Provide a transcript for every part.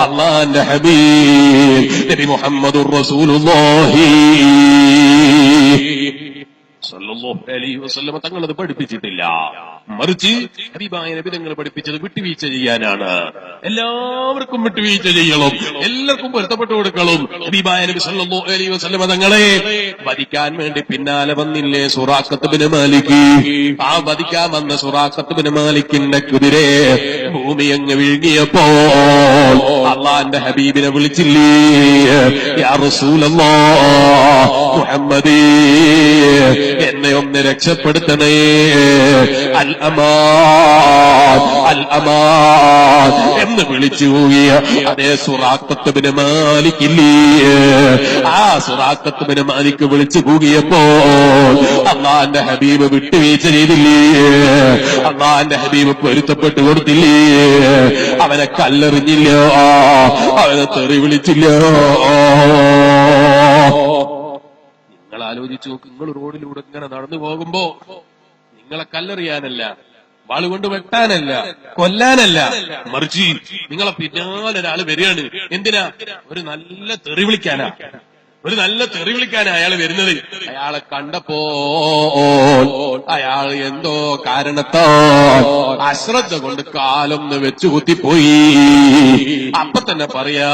അല്ലാഹുവിന്റെ ഹബീബ് നബി മുഹമ്മദുർ റസൂലുള്ളാഹി സല്ലല്ലാഹു അലൈഹി വസല്ലം തങ്ങളത് പഠിപ്പിച്ചിട്ടില്ല. മറിച്ച് ഹബീബായ നബി തങ്ങൾ പഠിപ്പിച്ചത് വിട്ടുവീഴ്ച ചെയ്യാനാണ്. എല്ലാവർക്കും വിട്ടുവീഴ്ച ചെയ്യണം, എല്ലാവർക്കും പൊരുത്തപ്പെട്ടു കൊടുക്കണം. ഹബീബായ നബി സല്ലല്ലാഹു അലൈഹി വസല്ലം തങ്ങളെ വധിക്കാൻ വേണ്ടി പിന്നാലെ വന്നില്ലേ സുറാഖത്ത് ബിൻ മാലിക്. ആ വധിക്കാൻ വന്ന സുറാഖത്ത് ബിൻ മാലിക്കിന്റെ കുതിരെ ഭൂമി അങ്ങ് വിഴുങ്ങിയപ്പോൾ അള്ളാന്റെ ഹബീബിനെ വിളിച്ചില്ലേ, യാ റസൂലല്ലാഹ് മുഹമ്മദേ, എന്നെ ഒന്ന് രക്ഷപ്പെടുത്തണേ, അൽ അമാൻ അൽ അമാൻ എന്ന് വിളിച്ചു പോകിയ അതേ സുറാഖത്ത് ബിൻ മാലിക് ഇല്ലേ, ആ സുറാഖത്ത് ബിൻ മാലിക് വിളിച്ചു പോകിയപ്പോൾ അള്ളാന്റെ ഹബീബ് വിട്ടുവീഴ്ച ചെയ്തില്ലേ, അള്ളാന്റെ ഹബീബ് പൊരുത്തപ്പെട്ടു കൊടുത്തില്ലേ, അവനെ കല്ലെറിഞ്ഞില്ല, അവനെ തെറി വിളിച്ചില്ല. നിങ്ങൾ ആലോചിച്ചു നോക്ക്, നിങ്ങൾ റോഡിലൂടെ ഇങ്ങനെ നടന്നു പോകുമ്പോ നിങ്ങളെ കല്ലെറിയാനല്ല, വാളുകൊണ്ട് വെട്ടാനല്ല, കൊല്ലാനല്ല, മറിച്ച് നിങ്ങളെ പിന്നാലെ ഒരാള് വരികയാണ്. എന്തിനാ? ഒരു നല്ല തെറി വിളിക്കാനാ, ഒരു നല്ല തെറി വിളിക്കാനാ അയാൾ വരുന്നത്. അയാളെ കണ്ടപ്പോ അയാൾ എന്തോ കാരണത്താൽ അശ്രദ്ധ കൊണ്ട് കാലൊന്ന് വെച്ചു കുത്തിപ്പോയി. അപ്പൊ തന്നെ പറയാ,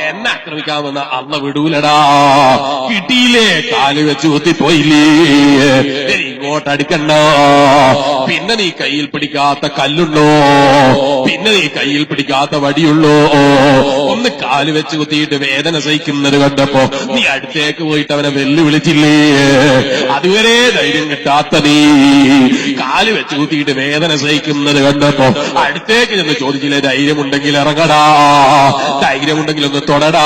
എന്നെ ആക്രമിക്കാമെന്ന അള്ള വിടൂലടാ, കിട്ടിയില്ലേ, കാല് വെച്ചു കുത്തിപ്പോയില്ലേ, ഇങ്ങോട്ടടിക്കണ്ട. പിന്നെ നീ കയ്യിൽ പിടിക്കാത്ത കല്ലുണ്ടോ, പിന്നെ നീ കയ്യിൽ പിടിക്കാത്ത വടിയുള്ളോ, ഒന്ന് കാല് വെച്ച് കുത്തിയിട്ട് വേദന സഹിക്കുന്നത് കണ്ടപ്പോ നീ അടുത്തേക്ക് പോയിട്ട് അവനെ വെല്ലുവിളിച്ചില്ലേ? അതുവരെ ധൈര്യം കിട്ടാത്ത നീ കാല് വെച്ച് കുത്തിയിട്ട് വേദന സഹിക്കുന്നത് കണ്ടപ്പോ അടുത്തേക്ക് ചെന്ന് ചോദിച്ചില്ലേ, ധൈര്യമുണ്ടെങ്കിൽ ഇറങ്ങടാ, ധൈര്യമുണ്ടെങ്കിൽ ഒന്ന് തൊടടാ.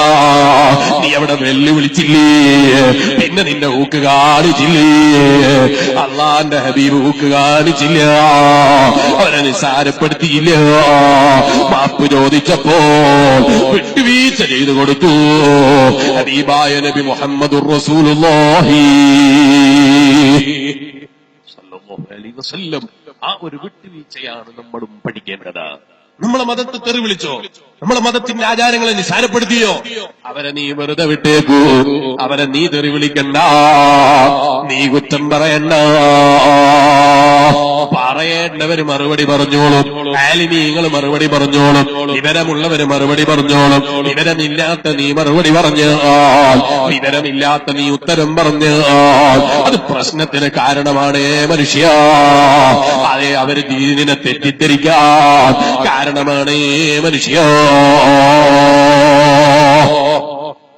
നീ അവിടെ വെല്ലുവിളിച്ചില്ലേ? പിന്നെ നിന്റെ ഊക്ക് കാണിച്ചില്ലേ? അള്ളാന്റെ ഹബീബ് ഊക്ക് കാണിച്ചില്ല, അവനെ നിസ്സാരപ്പെടുത്തിയില്ല. മാപ്പ് ചോദിച്ചപ്പോ വിട്ടുവീഴ്ച ചെയ്തു കൊടുത്തു ഹബീബായ നബി മുഹമ്മദുർ റസൂലുള്ളാഹി സല്ലല്ലാഹു അലൈഹി വസല്ലം. ആ ഒരു വിട്ടുവീഴ്ചയാണ് നമ്മളും പഠിക്കേണ്ടത്. നമ്മളെ മതത്തെ തെറി വിളിച്ചോ, നമ്മളെ മതത്തിന്റെ ആചാരങ്ങളെ നിസാരപ്പെടുത്തിയോ, അവരെ നീ വെറുതെ വിട്ടേക്കൂ, അവരെ നീ തെറി വിളിക്കണ്ട, നീ കുറ്റം പറയണ്ട. പറയേണ്ടവര് മറുപടി പറഞ്ഞോളും, ആലിമീങ്ങൾ മറുപടി പറഞ്ഞോളും, വിവരമുള്ളവര് മറുപടി പറഞ്ഞോളും. വിവരമില്ലാത്ത നീ മറുപടി പറഞ്ഞാൽ, വിവരമില്ലാത്ത നീ ഉത്തരം പറഞ്ഞാൽ അത് പ്രശ്നത്തിന് കാരണമാണ് മനുഷ്യ. അതെ, അവര് ദീനിനെ തെറ്റിദ്ധരിക്കാൻ കാരണമാണ് മനുഷ്യ.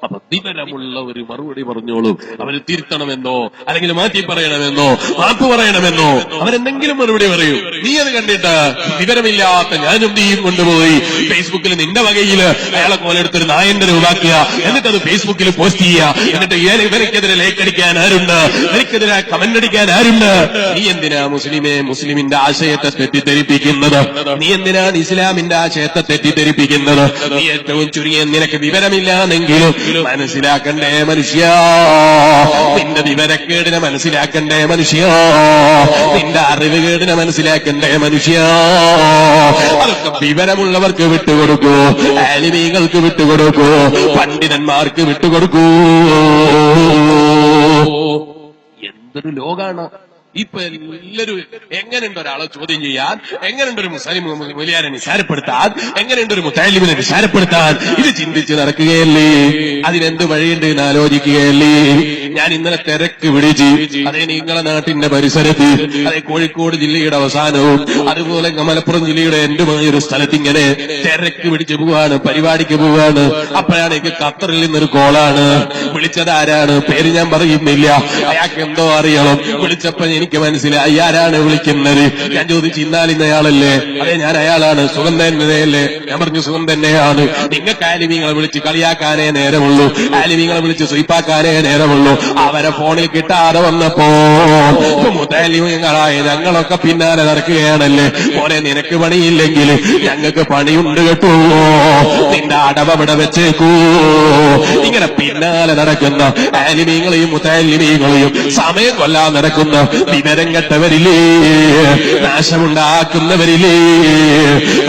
അപ്പൊ വിവരമുള്ള ഒരു മറുപടി പറഞ്ഞോളൂ. അവര് തിരുത്തണമെന്നോ അല്ലെങ്കിൽ മാറ്റി പറയണമെന്നോ മാപ്പ് പറയണമെന്നോ അവരെന്തെങ്കിലും മറുപടി പറയൂ. നീ അത് കണ്ടിട്ട് വിവരമില്ലാത്ത ഞാനും നീയും കൊണ്ടുപോയി ഫേസ്ബുക്കിൽ നിന്റെ വകയില് അയാളെ കോലെടുത്തൊരു നായന്റെ രൂപാക്കുക, എന്നിട്ട് അത് ഫേസ്ബുക്കിൽ പോസ്റ്റ് ചെയ്യുക, എന്നിട്ട് ഇവരക്കെതിരെ ലൈക്ക് അടിക്കാൻ ആരുണ്ട്, എനിക്കെതിരെ കമന്റ് അടിക്കാൻ ആരുണ്ട്? നീ എന്തിനാ മുസ്ലിമിന്റെ ആശയത്തെ തെറ്റിദ്ധരിപ്പിക്കുന്നത്? നീ എന്തിനാണ് ഇസ്ലാമിന്റെ ആശയത്തെ തെറ്റിദ്ധരിപ്പിക്കുന്നത്? നീ ഏറ്റവും ചുരുങ്ങിയ നിനക്ക് വിവരമില്ലാന്നെങ്കിലും മനസ്സിലാക്കണ്ടേ മനുഷ്യ, നിന്റെ വിവരക്കേടിനെ മനസ്സിലാക്കണ്ടേ മനുഷ്യ, നിന്റെ അറിവുകേടിനെ മനസ്സിലാക്കണ്ടേ മനുഷ്യ. അതൊക്കെ വിവരമുള്ളവർക്ക് വിട്ടുകൊടുക്കൂ, ആലിമീങ്ങൾക്ക് വിട്ടുകൊടുക്കൂ, പണ്ഡിതന്മാർക്ക് വിട്ടുകൊടുക്കൂ. എന്തൊരു ലോകാണ് ഇപ്പൊ! എല്ലാവരും എങ്ങനെയുണ്ട് ഒരാളെ ചോദ്യം ചെയ്യാൻ, എങ്ങനെയുണ്ട് ഒരു മുസ്ലിം മുലിയാരെ നിസാരപ്പെടുത്താൻ, എങ്ങനെയുണ്ട് ഒരു മുത്താലിമിനെ നിസാരപ്പെടുത്താൻ, ഇത് ചിന്തിച്ച് നടക്കുകയല്ലേ? അതിനെന്ത് വഴിയുണ്ട് എന്ന് ആലോചിക്കുകയല്ലേ? ഞാൻ ഇന്നലെ തിരക്ക് പിടിച്ച്, അതേ നിങ്ങളെ നാട്ടിന്റെ പരിസരത്ത്, അതേ കോഴിക്കോട് ജില്ലയുടെ അവസാനവും അതുപോലെ മലപ്പുറം ജില്ലയുടെ എന്റുമായൊരു സ്ഥലത്ത് ഇങ്ങനെ തിരക്ക് പിടിച്ച് പോവാണ്, പരിപാടിക്ക് പോവാണ്. അപ്പോഴാണ് എനിക്ക് ഖത്തറിൽ നിന്നൊരു കോളാണ്. വിളിച്ചത് ആരാണ്? പേര് ഞാൻ പറയുന്നില്ല. അയാൾക്ക് എന്തോ അറിയണം. വിളിച്ചപ്പോ എനിക്ക് മനസ്സിലായി ആരാണ് വിളിക്കുന്നത്. ഞാൻ ചോദിച്ചു, ഇന്നാലിന്നയാളല്ലേ? അതെ, ഞാൻ അയാളാണ്. സുഖം തന്നെയല്ലേ? ഞാൻ പറഞ്ഞു, സുഖം തന്നെയാണ്. നിങ്ങൾക്ക് ആലിമീങ്ങളെ വിളിച്ച് കളിയാക്കാനേ നേരമുള്ളൂ, ആലിമീങ്ങളെ വിളിച്ച് സ്വീപ്പാക്കാനേ നേരമുള്ളൂ. അവരെ ഫോണിൽ കിട്ടാതെ വന്നപ്പോ മുതലിങ്ങളായ ഞങ്ങളൊക്കെ പിന്നാലെ നടക്കുകയാണല്ലേ. മോനെ നിനക്ക് പണിയില്ലെങ്കിൽ ഞങ്ങൾക്ക് പണിയുണ്ട് കേട്ടോ, നിന്റെ അടവ് അവിടെ വെച്ചേക്കൂ. ഇങ്ങനെ പിന്നാലെ നടക്കുന്ന ആലിമീങ്ങളെയും മുതലിമീങ്ങളെയും സമയം കൊല്ലാൻ നടക്കുന്ന വിവരം കെട്ടവരില്ലേ, നാശമുണ്ടാക്കുന്നവരില്ലേ.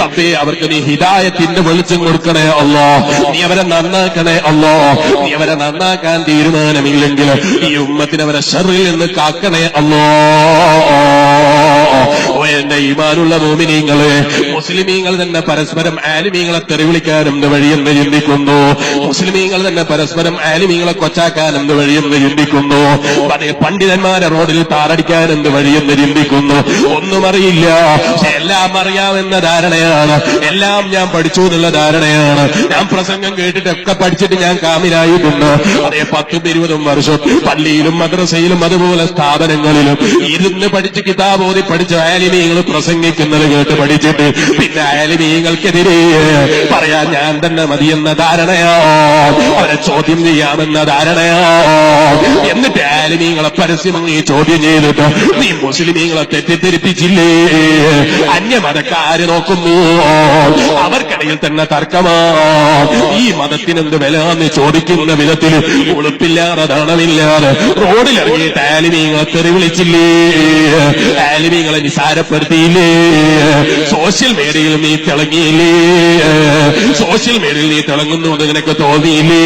റബ്ബേ അവർക്ക് നീ ഹിദായത്തിന്റെ വെളിച്ചം കൊടുക്കണേ അല്ലാ, നീ അവരെ നന്നാക്കണേ അല്ലാ. നീ അവരെ നന്നാക്കാൻ തീരുമാനമില്ലെങ്കിൽ ഈ ഉമ്മത്തിന് അവരെ ശർറിൽ നിന്ന് കാക്കണേ അല്ലാ. എന്റെ ഈമാനുള്ള മോമിനീങ്ങളെ, മുസ്ലിമീങ്ങൾ തന്നെ പരസ്പരം ആലിമീങ്ങളെ തെറിവിളിക്കാൻ എന്ത് വഴിയെന്ന് ചിന്തിക്കുന്നു, മുസ്ലിമീങ്ങൾ തന്നെ പരസ്പരം ആലിമീങ്ങളെ കൊച്ചാക്കാൻ എന്ത് വഴിയെന്ന് ചിന്തിക്കുന്നു, പണ്ഡിതന്മാരെ റോഡിൽ താറടിക്കാൻ എന്ത് വഴിയെന്ന് ചിന്തിക്കുന്നു. ഒന്നും അറിയില്ല, പക്ഷെ എല്ലാം അറിയാമെന്ന ധാരണയാണ്, എല്ലാം ഞാൻ പഠിച്ചു എന്നുള്ള ധാരണയാണ്. ഞാൻ പ്രസംഗം കേട്ടിട്ടൊക്കെ പഠിച്ചിട്ട് ഞാൻ കാമിലായിട്ടുണ്ട്. അതേ 10-20 വർഷം പള്ളിയിലും മദ്രസയിലും അതുപോലെ സ്ഥാപനങ്ങളിലും ഇരുന്ന് പഠിച്ച് കിതാബോധി പഠിച്ച ആലിമീങ്ങൾ പ്രസംഗിക്കുന്നത് കേട്ട് പഠിച്ചിട്ട് പിന്നെ ആലിമീങ്ങൾക്കെതിരെ പറയാൻ ഞാൻ തന്നെ മതിയെന്ന ധാരണയോ, അവരെ ചോദ്യം ചെയ്യാമെന്ന ധാരണയോ. എന്നിട്ട് ആലിമീങ്ങളെ പരസ്യമായി ചോദ്യം ചെയ്തിട്ട് നീ മുസ്ലിമീങ്ങളെ തെറ്റിദ്ധരിപ്പിച്ചില്ലേ, അന്യമതക്കാര് നോക്കുന്നു, അവർക്കിടയിൽ തന്നെ തർക്കമാ. ഈ മതത്തിനെന്ത് വില എന്ന് ചോദിക്കുന്ന വിധത്തിൽ ഉളുപ്പില്ലാതെ ധനമില്ലാതെ റോഡിലിറങ്ങിയിട്ട് ആലിമീങ്ങളെ തെറിവിളിച്ചില്ലേ, ആലിമീങ്ങളെ നിസാരപ്പെടുത്തിയില്ലേ, സോഷ്യൽ മീഡിയയിൽ നീ തിളങ്ങിയില്ലേ, സോഷ്യൽ മീഡിയയിൽ നീ തിളങ്ങുന്നു എന്ന് നിനക്ക് തോന്നിയില്ലേ,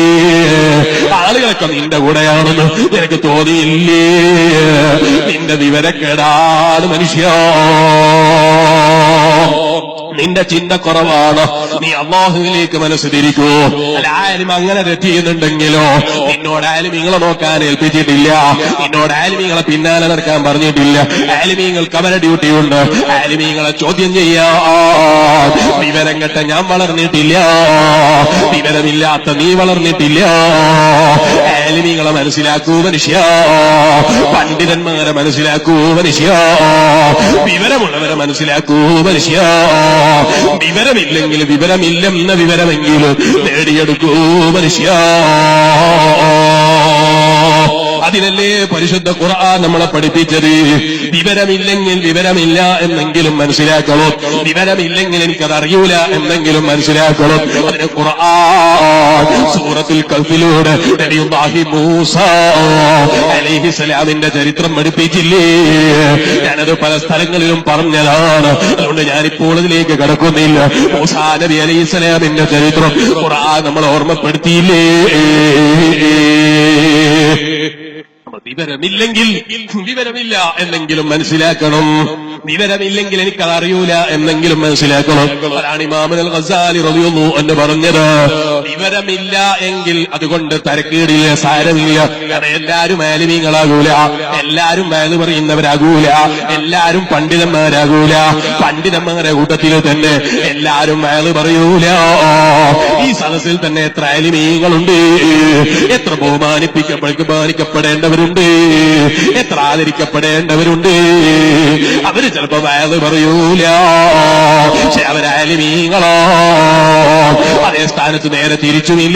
ആളുകളൊക്കെ നിന്റെ കൂടെയാണെന്ന് നിനക്ക് തോന്നിയില്ലേ. നിന്റെ വിവരക്കേടാണ് മനുഷ്യ, നിന്റെ ചിന്ത കുറവാണ്. നീ അല്ലാഹുവിലേക്ക് മനസ്സ് തിരിക്കൂ. അല്ല ആലിം അങ്ങനെ തെറ്റിയുന്നുണ്ടെങ്കിലോ നിന്നോട് ആലിമീങ്ങളെ നോക്കാൻ ഏൽപ്പിച്ചിട്ടില്ല, നിന്നോട് ആലിമീങ്ങളെ പിന്നാലെ നടക്കാൻ പറഞ്ഞിട്ടില്ല. ആലിമീങ്ങൾക്ക് അവരുടെ ഡ്യൂട്ടിയുണ്ട്, ആലിമീങ്ങളെ ചോദ്യം ചെയ്യാ. വിവരം കെട്ട ഞാൻ വളർന്നിട്ടില്ല, വിവരമില്ലാത്ത നീ വളർന്നിട്ടില്ല. ആലിമീങ്ങളെ മനസ്സിലാക്കൂ മനുഷ്യ, പണ്ഡിതന്മാരെ മനസ്സിലാക്കൂ മനുഷ്യ, വിവരമുള്ളവരെ മനസ്സിലാക്കൂ മനുഷ്യ. വിവരമില്ലെങ്കിൽ വിവരമില്ലെന്ന വിവരമെങ്കിലും നേടിയെടുക്കൂ മനുഷ്യ. അതിനല്ലേ പരിശുദ്ധ ഖുർആൻ നമ്മളെ പഠിപ്പിച്ചത്. വിവരമില്ലെങ്കിൽ വിവരമില്ല എന്നെങ്കിലും മനസ്സിലാക്കണം, വിവരമില്ലെങ്കിൽ എനിക്കത് അറിയൂല എന്നെങ്കിലും മനസ്സിലാക്കണം. അതിന് ഖുർആൻ സൂറത്തുൽ കഹ്ഫിലൂടെ നബിയുല്ലാഹി മൂസ അലൈഹിസ്സലാമിന്റെ ചരിത്രം പഠിപ്പിച്ചില്ലേ. ഞാനത് പല സ്ഥലങ്ങളിലും പറഞ്ഞതാണ്, അതുകൊണ്ട് ഞാനിപ്പോൾ അതിലേക്ക് കടക്കുന്നില്ല. മൂസാ നബി അലൈഹിസ്സലാമിന്റെ ചരിത്രം ഖുർആൻ നമ്മളെ ഓർമ്മപ്പെടുത്തിയില്ലേ. വിവരമില്ലെങ്കിൽ വിവരമില്ല എന്നെങ്കിലും മനസ്സിലാക്കണം, വിവരമില്ലെങ്കിൽ എനിക്കത് അറിയൂല എന്നെങ്കിലും മനസ്സിലാക്കണം. അതാണ് ഇമാം അൽ ഗസാലി റളിയല്ലാഹു അൻഹു പറഞ്ഞത്. വിവരമില്ല എങ്കിൽ അതുകൊണ്ട് തരക്കേടില്ല, സാരമില്ല. കാരണം എല്ലാരും ആലിമീങ്ങളാകൂല, എല്ലാരും വഅദ് പറയുന്നവരാകൂല, എല്ലാരും പണ്ഡിതന്മാരാകൂല. പണ്ഡിതന്മാരുടെ കൂട്ടത്തിൽ തന്നെ എല്ലാരും വഅദ് പറയൂല. ഈ സദസ്സിൽ തന്നെ എത്ര ആലിമീങ്ങളുണ്ട്, എത്ര ബഹുമാനിക്കപ്പെടേണ്ടവരുണ്ട്, എത്ര ആദരിക്കപ്പെടേണ്ടവരുണ്ട്. അവര് ചിലപ്പോ വഅദ് പറയൂല, പക്ഷെ അവരാലിമീങ്ങളോ അതേ സ്ഥാനത്ത് നേരെ തിരിച്ചുമില്ല.